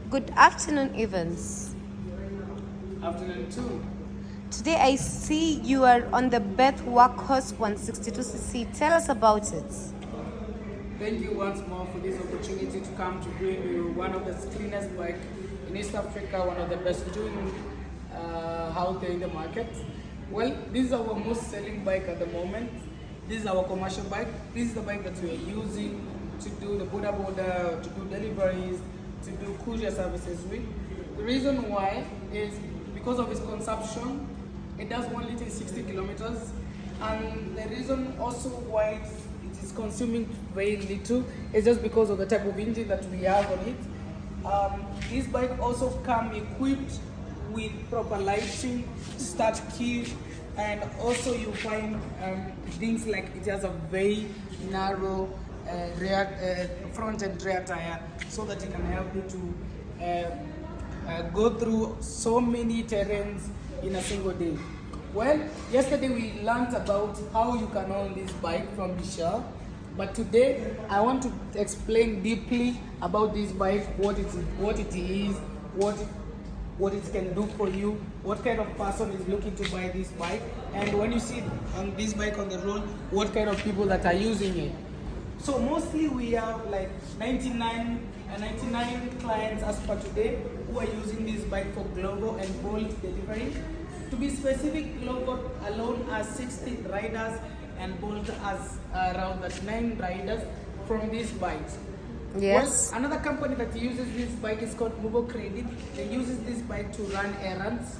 Good afternoon, Evans. Afternoon too. Today I see you are on the Beth Workhorse 162cc. Tell us about it. Thank you once more for this opportunity to come to bring you one of the cleanest bike in East Africa, one of the best doing out there in the market. Well, this is our most selling bike at the moment. This is our commercial bike. This is the bike that we are using to do the border, to do deliveries, to do courier services with. The reason why is because of its consumption. It does 1 liter in 60 kilometers, and the reason also why it is consuming very little is just because of the type of engine that we have on it. This bike also comes equipped with proper lighting, start key, and also you find things like it has a very narrow rear, front and rear tire, so that it can help you to go through so many terrains in a single day. Well, yesterday we learned about how you can own this bike from Michelle, but today I want to explain deeply about this bike, what it is, what it can do for you, what kind of person is looking to buy this bike, and when you see on this bike on the road, what kind of people that are using it. So mostly we have like 99 clients as per today who are using this bike for global and bulk delivery. To be specific, global alone has 60 riders and bulk has around 9 riders from these bikes. Yes. Well, another company that uses this bike is called Mobile Credit. They uses this bike to run errands.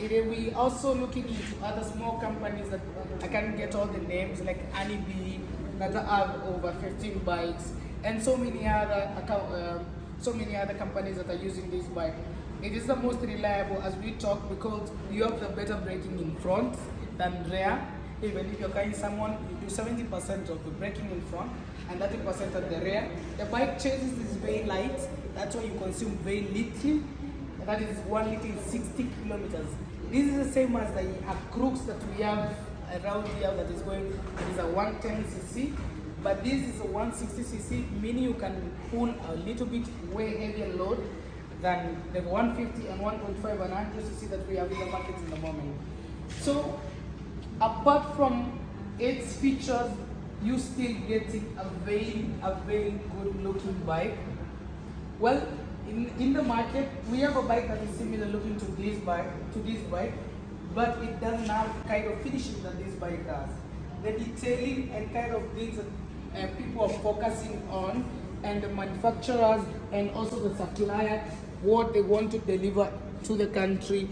We also looking into other small companies that I can't get all the names, like Annie that have over 15 bikes, and so many other companies that are using this bike. It is the most reliable as we talk because you have the better braking in front than rear. Even if you're carrying someone, you do 70% of the braking in front and 30% at the rear. The bike chases is very light, that's why you consume very little. That is 1 liter in 60 kilometers. This is the same as the Crux that we have around here that is going, it is a 110cc, but this is a 160cc, meaning you can pull a little bit way heavier load than the 150 and 1.5 and 100cc that we have in the market in the moment. So apart from its features, you still getting a very good looking bike. Well, in the market we have a bike that is similar looking to this bike, but it doesn't have kind of finishing that this bike does. The detailing and kind of things that people are focusing on, and the manufacturers and also the supplier, what they want to deliver to the country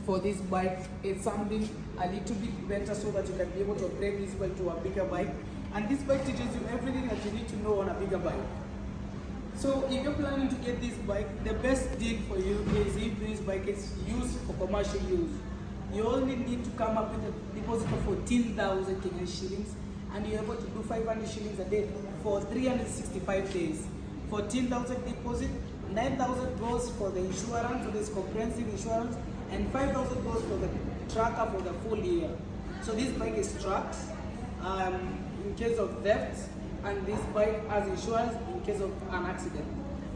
for this bike is something a little bit better, so that you can be able to upgrade this bike to a bigger bike. And this bike teaches you everything that you need to know on a bigger bike. So if you're planning to get this bike, the best deal for you is if this bike is used for commercial use. You only need to come up with a deposit of 14,000 Kenyan shillings, and you're able to do 500 shillings a day for 365 days. 14,000 deposit, 9,000 goes for the insurance, so there's comprehensive insurance, and 5,000 goes for the tracker for the full year. So this bike is tracked in case of theft, and this bike has insurance in case of an accident.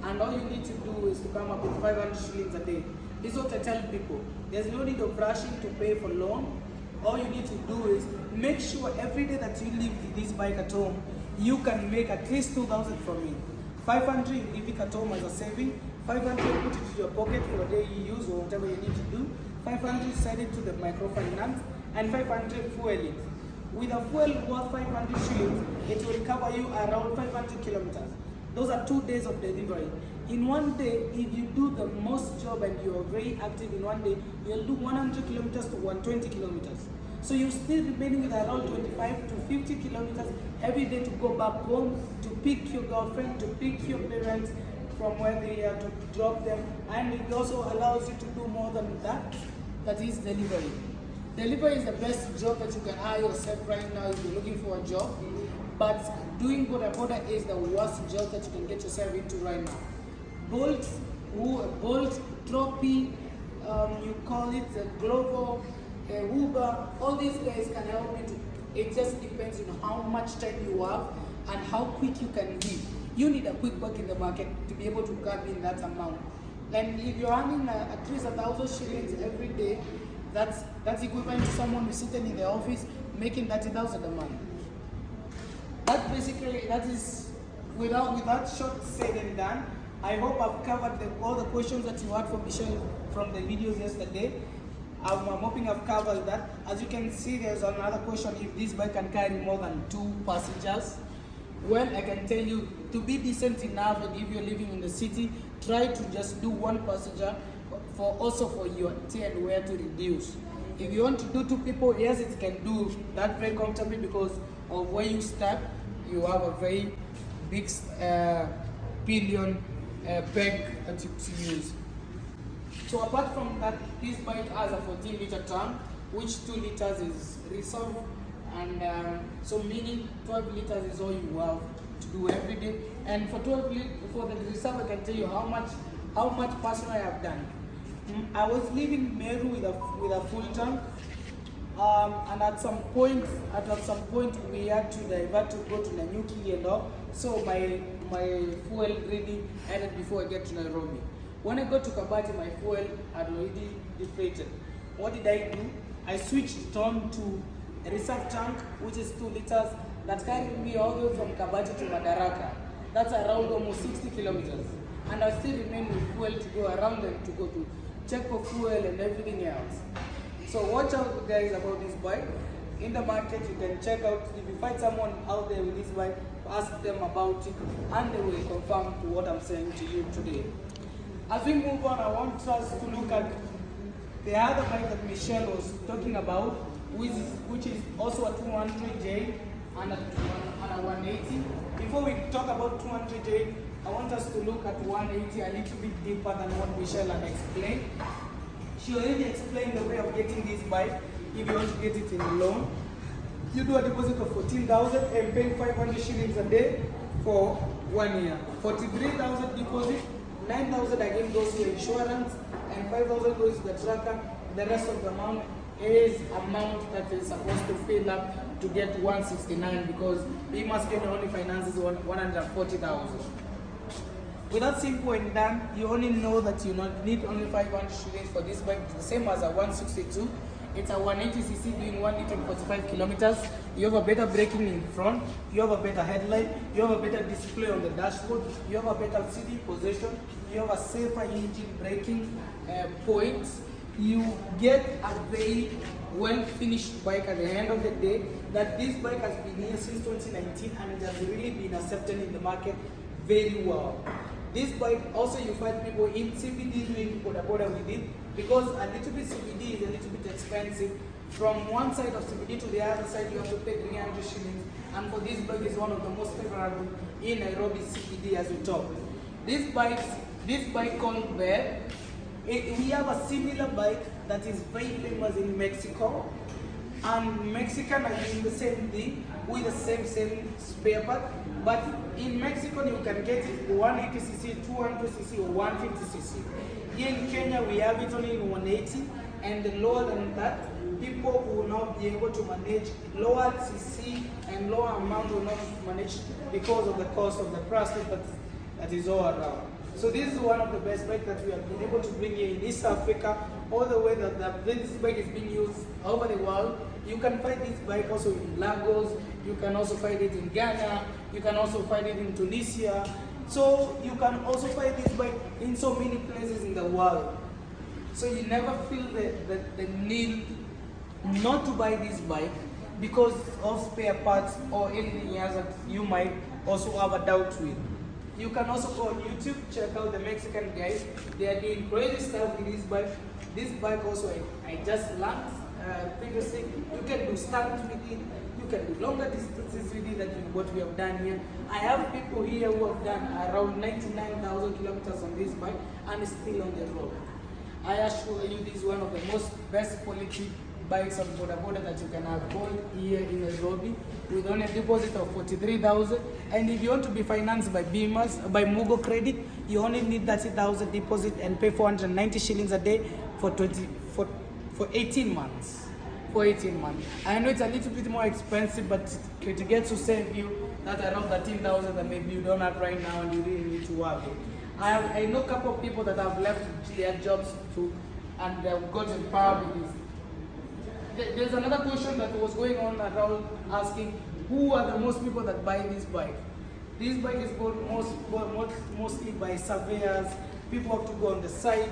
And all you need to do is to come up with 500 shillings a day. This is what I tell people. There's no need of rushing to pay for loan. All you need to do is make sure every day that you leave this bike at home, you can make at least 2,000 from it. 500 you leave it at home as a saving. 500 put it in your pocket for a day you use or whatever you need to do. 500 send it to the microfinance, and 500 fuel it. With a fuel worth 500 shillings, it will cover you around 500 kilometers. Those are 2 days of delivery. In one day, if you do the most job and you are very active in one day, you'll do 100 kilometers to 120 kilometers. So you're still remaining with around 25 to 50 kilometers every day to go back home, to pick your girlfriend, to pick your parents from where they are, to drop them. And it also allows you to do more than that, that is delivery. Delivery is the best job that you can hire yourself right now if you're looking for a job. But doing border is the worst job that you can get yourself into right now. Bolt, Trophy, you call it Global, Uber, all these guys can help you to, it just depends on how much time you have and how quick you can be. You need a quick buck in the market to be able to grab in that amount. And if you're earning at least 1,000 shillings every day, that's equivalent to someone who's sitting in the office making 30,000 a month. That is without short said and done. I hope I've covered all the questions that you had from Michelle from the videos yesterday. I'm hoping I've covered that. As you can see, there's another question: if this bike can carry more than 2 passengers. Well, I can tell you, to be decent enough, and if you're living in the city, try to just do 1 passenger, for your tear and wear to reduce. If you want to do 2 people, yes, it can do that very comfortably because of where you step. You have a very big pillion peg that you use. So apart from that, this bike has a 14-liter tank, which 2 liters is reserve, and so meaning 12 liters is all you have to do every day. And for the reserve, I can tell you how much personal I have done. I was leaving Meru with a full tank, and at some point we had to divert to go to Nanyuki and all. So my fuel really ended before I get to Nairobi. When I got to Kabati, my fuel had already depleted. What did I do? I switched it on to a reserve tank, which is 2 liters, that carried me all the way from Kabati to Madaraka. That's around almost 60 kilometers. And I still remain with fuel to go around and to go to check for fuel and everything else. So watch out, guys, about this bike. In the market, you can check out. If you find someone out there with this bike, ask them about it, and they will confirm to what I'm saying to you today. As we move on, I want us to look at the other bike that Michelle was talking about, which is also a 200J and a 180. Before we talk about 200J, I want us to look at 180 a little bit deeper than what Michelle had explained. She already explained the way of getting this bike. If you want to get it in loan, you do a deposit of 14,000 and pay 500 shillings a day for 1 year. 43,000 deposit, 9,000 again goes to insurance, and 5,000 goes to the tracker. The rest of the amount is amount that is supposed to fill up to get 169, because Bima's Kenya only finances 140,000. With that simple and done, you only know that you need only 500 shillings for this bike. It's the same as a 162. It's a 180cc doing 1 liter 45 kilometers. You have a better braking in front. You have a better headlight. You have a better display on the dashboard. You have a better seating position. You have a safer engine braking points. You get a very well finished bike at the end of the day. That this bike has been here since 2019 and it has really been accepted in the market very well. This bike also, you find people in CBD doing boda with it, because a little bit CBD is a little bit expensive. From one side of CBD to the other side, you have to pay 300 shillings. And for this bike is one of the most favorable in Nairobi CBD as we talk. This bike called Beth, we have a similar bike that is very famous in Mexico. And Mexican are doing the same thing with the same spare part. But in Mexico, you can get it 180cc, 200cc, or 150cc. Here in Kenya, we have it only in 180, and lower than that, people will not be able to manage lower cc and lower amount will not manage because of the cost of the plastic that is all around. So this is one of the best bikes that we have been able to bring here in East Africa, all the way that this bike is being used over the world. You can find this bike also in Lagos, you can also find it in Ghana, you can also find it in Tunisia. So you can also find this bike in so many places in the world. So you never feel the need not to buy this bike because of spare parts or anything else that you might also have a doubt with. You can also go on YouTube, check out the Mexican guys. They are doing crazy stuff with this bike. This bike also, I just learned previously, you can do stunts with it, you can do longer distances with it than what we have done here. I have people here who have done around 99,000 kilometers on this bike and still on the road. I assure you, this is one of the most best quality bikes on boda that you can afford here in Nairobi, with only a deposit of 43,000. And if you want to be financed by by Mugo Credit, you only need 30,000 deposit and pay 490 shillings a day for 18 months. For 18 months. I know it's a little bit more expensive, but it gets to save you That's around 13,000 that maybe you don't have right now and you really need to work it. I know a couple of people that have left their jobs too and they've gotten power with this. There's another question that was going on around asking who are the most people that buy this bike. This bike is bought mostly by surveyors, people have to go on the site,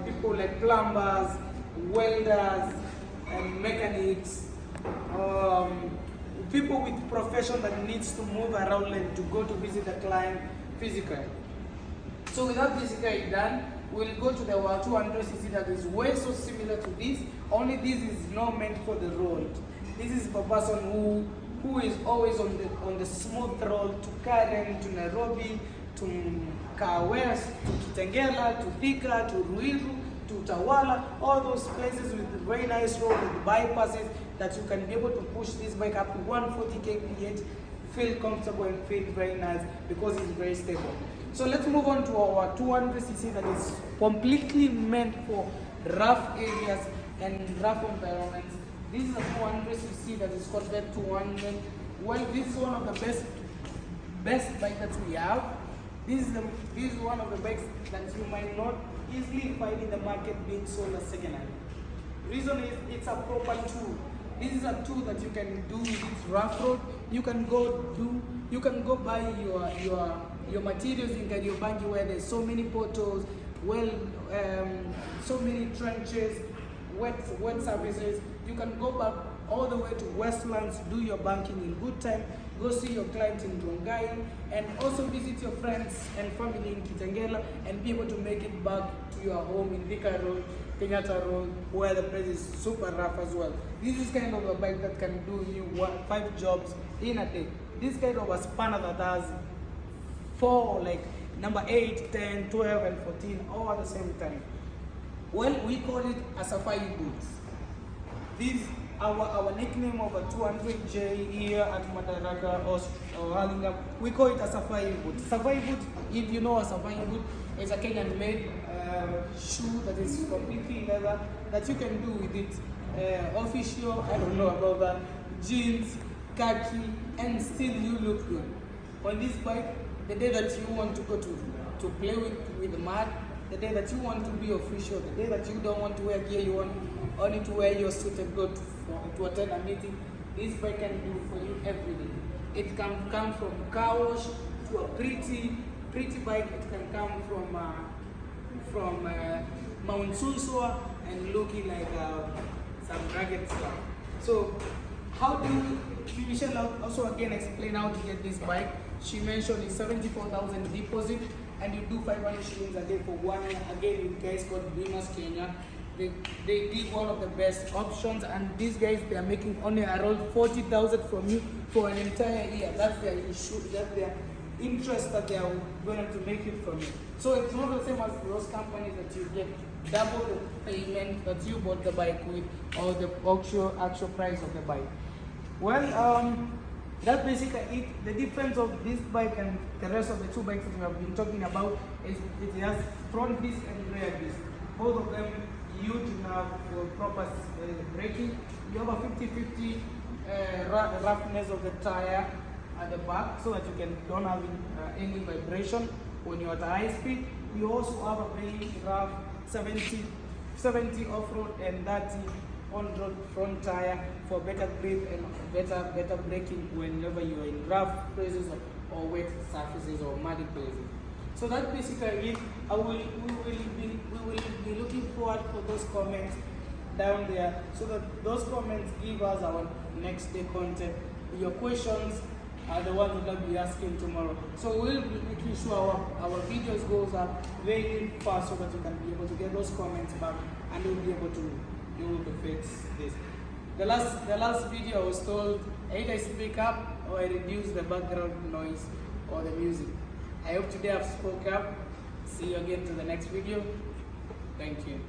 people like plumbers, welders, and mechanics, people with profession that needs to move around and to go to visit the client physically. So with that basically done, we'll go to the 200cc that is way so similar to this, only this is not meant for the road. This is for a person who is always on the smooth road to Karen, to Nairobi, to Kawes, to Kitengela, to Thika, to Ruiru, to Tawala, all those places with very nice road, with bypasses that you can be able to push this bike up to 140 kph, feel comfortable and feel very nice because it's very stable. So let's move on to our 200cc that is completely meant for rough areas and rough environments. This is a 200cc that is called Beth 200. Well, this is one of the best bikes that we have. This is one of the bikes that you might not easily find in the market being sold as second-hand. Reason is it's a proper tool. This is a tool that you can do with rough road. You can go buy your materials in Kariobangi where there's so many potholes, so many trenches, wet surfaces. You can go back all the way to Westlands, do your banking in good time, go see your client in Rongai, and also visit your friends and family in Kitengela and be able to make it back to your home in Thika Road, Kenyatta Road, where the place is super rough as well. This is kind of a bike that can do you 5 jobs in a day. This kind of a spanner that has 4, like number 8, 10, 12, and 14 all at the same time. Well, we call it a safari boot. This our nickname of a 200J here at Madaraka or Hurlingham. We call it a safari boot. Safari boot, if you know a safari boot, is a Kenyan-made shoe that is completely leather that you can do with it. Official, I don't know about that, jeans, khaki, and still you look good. On this bike, the day that you want to go to play with the mud, the day that you want to be official, the day that you don't want to wear gear, you want only to wear your suit and go to attend a meeting, this bike can do for you every day. It can come from car wash to a pretty bike. It can come from Mount Suswa and looking like some rugged stuff. So how do Michelle also again explain how to get this bike? She mentioned it's 74,000 deposit and you do 500 shillings a day for 1 year. Again, you guys got Beamers Kenya. They give one of the best options, and these guys, they are making only around 40,000 from you for an entire year. That's their issue, that's their interest that they are going to make it from you. So it's not the same as those companies that you get double the payment that you bought the bike with or the actual price of the bike. Well, that's basically it. The difference of this bike and the rest of the 2 bikes that we have been talking about is it has front disc and rear disc. Both of them huge enough for proper braking. You have a 50-50 roughness of the tire at the back so that you don't have any vibration when you're at a high speed. You also have a very rough 70 off-road and 30 on-road front tire for better grip and better braking whenever you are in rough places or wet surfaces or muddy places. So that's basically it. We will be looking forward for those comments down there so that those comments give us our next day content. Your questions are the ones that we'll be asking tomorrow. So we'll be making sure our videos goes up very fast so that you can be able to get those comments back and you'll be able to fix this. The last video I was told either I speak up or I reduce the background noise or the music. I hope today I've spoke up. See you again to the next video. Thank you.